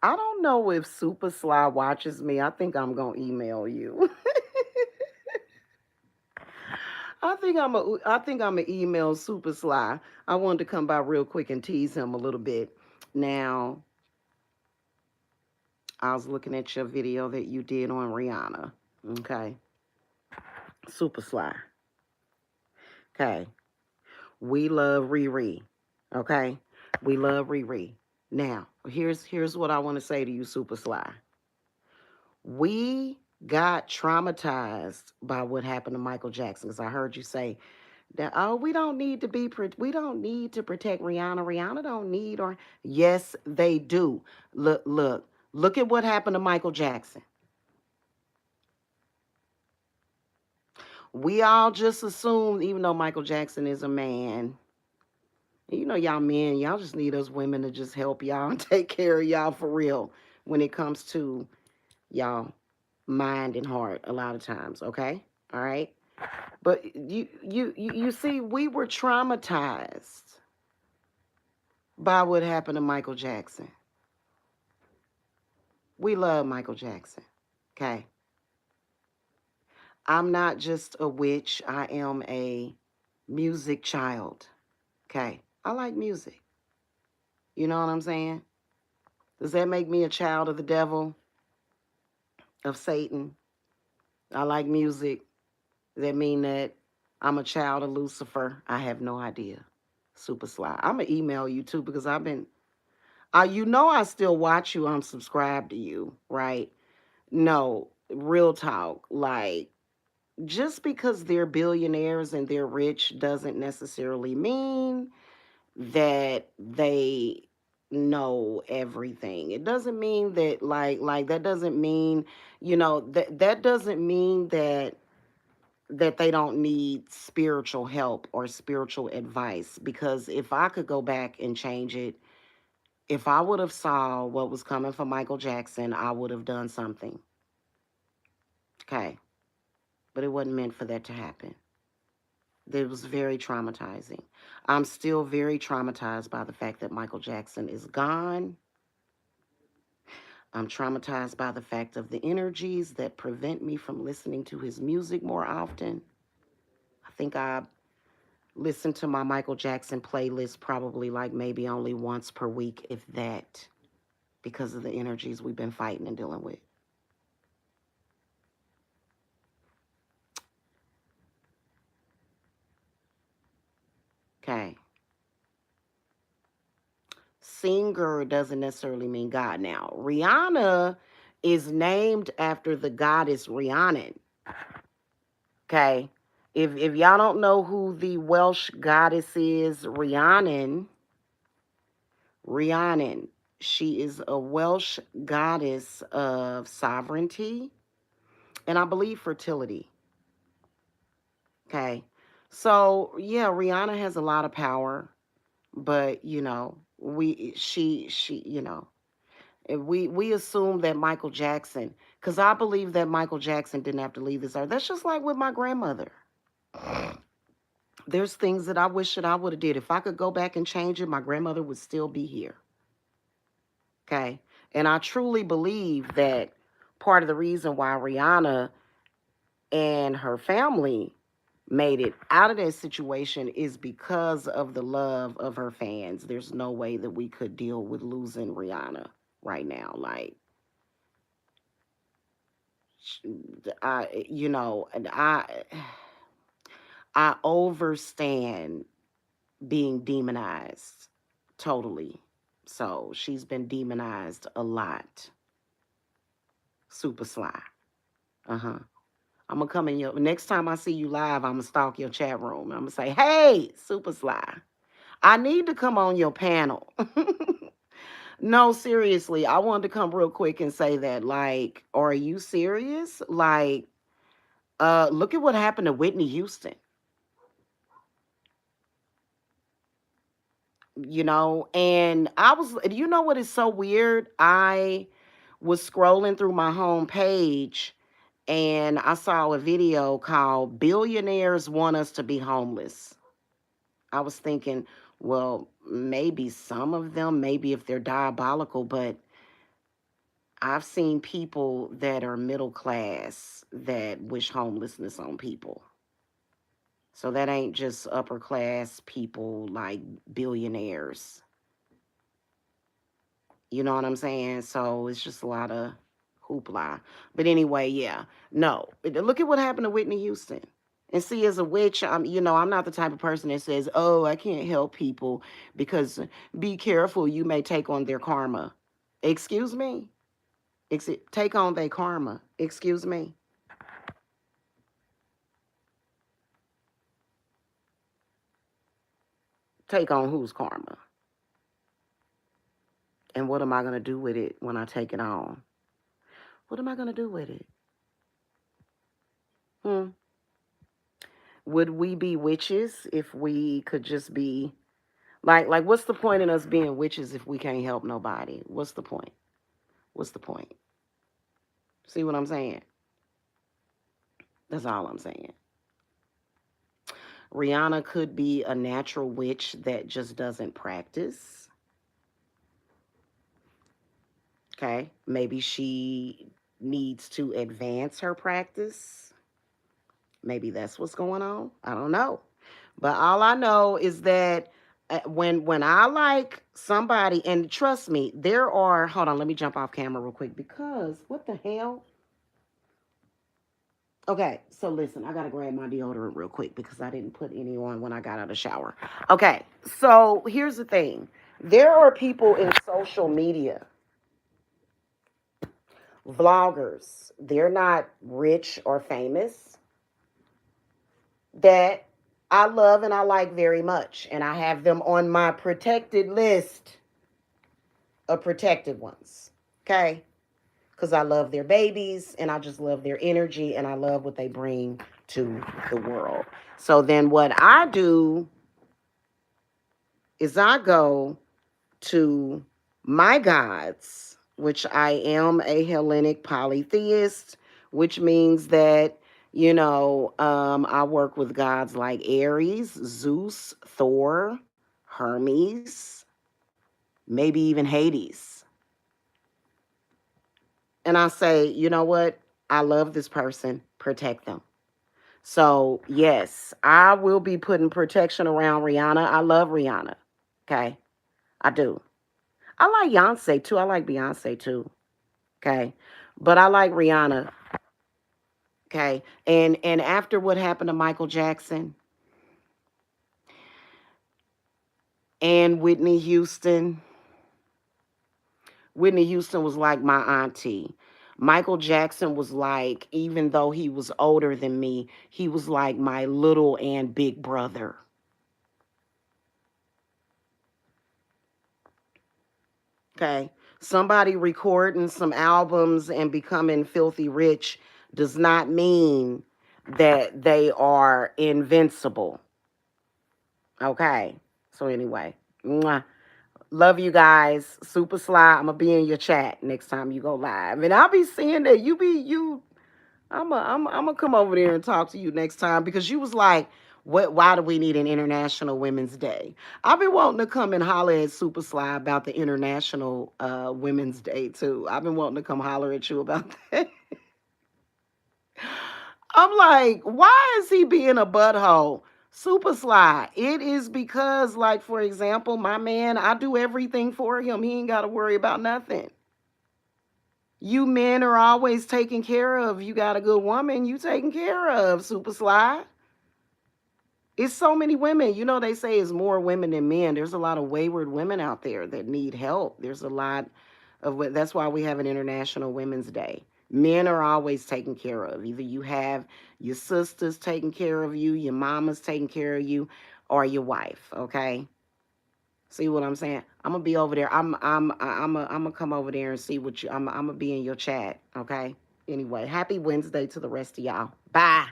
I don't know if Supasly watches me. I think I'm gonna email you. I think I'm a email Supasly. I wanted to come by real quick and tease him a little bit. Now, I was looking at your video that you did on Rihanna. Okay. Supasly. Okay. We love Riri. Okay. We love Riri. Now, here's what I want to say to you, Supasly. We got traumatized by what happened to Michael Jackson because I heard you say that, oh, we don't need to protect Rihanna. Rihanna don't need or yes they do. Look at what happened to Michael Jackson. We all just assumed, even though Michael Jackson is a man, you know, y'all men, y'all just need us women to just help y'all and take care of y'all for real when it comes to y'all mind and heart a lot of times, okay? All right? But you see, we were traumatized by what happened to Michael Jackson. We love Michael Jackson. Okay. I'm not just a witch. I am a music child. Okay. I like music. You know what I'm saying? Does that make me a child of the devil, of Satan? I like music. Does that mean that I'm a child of Lucifer? I have no idea. Super sly. I'm going to email you too because I've been, you know, I still watch you. I'm subscribed to you, right? No, real talk. Like, just because they're billionaires and they're rich doesn't necessarily mean that they know everything. It doesn't mean that like that doesn't mean, you know, that doesn't mean that they don't need spiritual help or spiritual advice because if I could go back and change it, if I would have saw what was coming for Michael Jackson, I would have done something. Okay. But it wasn't meant for that to happen. It was very traumatizing. I'm still very traumatized by the fact that Michael Jackson is gone. I'm traumatized by the fact of the energies that prevent me from listening to his music more often. I think I listen to my Michael Jackson playlist probably like maybe only once per week, if that, because of the energies we've been fighting and dealing with. Okay. Singer doesn't necessarily mean God. Now, Rihanna is named after the goddess Rhiannon. Okay. If y'all don't know who the Welsh goddess is, Rhiannon, she is a Welsh goddess of sovereignty and I believe fertility. Okay. So yeah, Rihanna has a lot of power, but you know, you know, we assume that Michael Jackson, because I believe that Michael Jackson didn't have to leave this earth. That's just like with my grandmother. There's things that I wish that I would have did. If I could go back and change it, my grandmother would still be here. Okay. And I truly believe that part of the reason why Rihanna and her family made it out of that situation is because of the love of her fans. There's no way that we could deal with losing Rihanna right now. Like, you know, and I overstand being demonized totally. So she's been demonized a lot. Super sly. Uh-huh. I'm gonna come in your next time I see you live, I'm gonna stalk your chat room. I'm gonna say, hey, super sly. I need to come on your panel. No, seriously, I wanted to come real quick and say that, like, are you serious? Like, look at what happened to Whitney Houston. You know, and you know what is so weird? I was scrolling through my home page and I saw a video called Billionaires Want Us to Be Homeless. I was thinking, well, maybe some of them, maybe if they're diabolical, but I've seen people that are middle class that wish homelessness on people. So that ain't just upper class people like billionaires. You know what I'm saying? So it's just a lot of hoopla. But anyway, yeah. No. Look at what happened to Whitney Houston. And see, as a witch, I'm not the type of person that says, "Oh, I can't help people because be careful, you may take on their karma." Excuse me? Take on their karma. Excuse me? Take on whose karma? And what am I going to do with it when I take it on? What am I going to do with it? Hmm. Would we be witches if we could just be like what's the point in us being witches if we can't help nobody? What's the point? What's the point? See what I'm saying? That's all I'm saying. Rihanna could be a natural witch that just doesn't practice. Okay? Maybe she needs to advance her practice. Maybe that's what's going on. I don't know. But all I know is that when I like somebody, and trust me, there are, hold on, let me jump off camera real quick because what the hell? Okay, so listen, I gotta grab my deodorant real quick because I didn't put any on when I got out of the shower. Okay, so here's the thing. There are people in social media, vloggers, they're not rich or famous, that I love and I like very much. And I have them on my protected list of protected ones. Okay? Because I love their babies and I just love their energy and I love what they bring to the world. So then what I do is I go to my gods, which I am a Hellenic polytheist, which means that, I work with gods like Ares, Zeus, Thor, Hermes, maybe even Hades. And I say, you know what? I love this person. Protect them. So, yes, I will be putting protection around Rihanna. I love Rihanna. Okay? I do. I like Beyonce too. I like Beyonce too. Okay? But I like Rihanna. Okay? And after what happened to Michael Jackson and Whitney Houston was like my auntie. Michael Jackson was like, even though he was older than me, he was like my little and big brother. Okay. Somebody recording some albums and becoming filthy rich does not mean that they are invincible. Okay. So anyway, mwah. Love you guys. Super Sly. I'm gonna be in your chat next time you go live, and I'll be seeing that you. I'm gonna come over there and talk to you next time because you was like, what? Why do we need an International Women's Day? I've been wanting to come and holler at Super Sly about the International Women's Day too. I've been wanting to come holler at you about that. I'm like, why is he being a butthole? Super Sly. It is because, like, for example, my man, I do everything for him. He ain't got to worry about nothing. You men are always taken care of. You got a good woman, you taken care of, Super Sly. It's so many women. They say it's more women than men. There's a lot of wayward women out there that need help. There's a lot of that's why we have an International Women's Day. Men are always taken care of. Either you have your sisters taking care of you, your mama's taking care of you, or your wife. Okay. See what I'm saying? I'm gonna be over there. I'm gonna come over there and see what you. I'm gonna be in your chat. Okay. Anyway, happy Wednesday to the rest of y'all. Bye.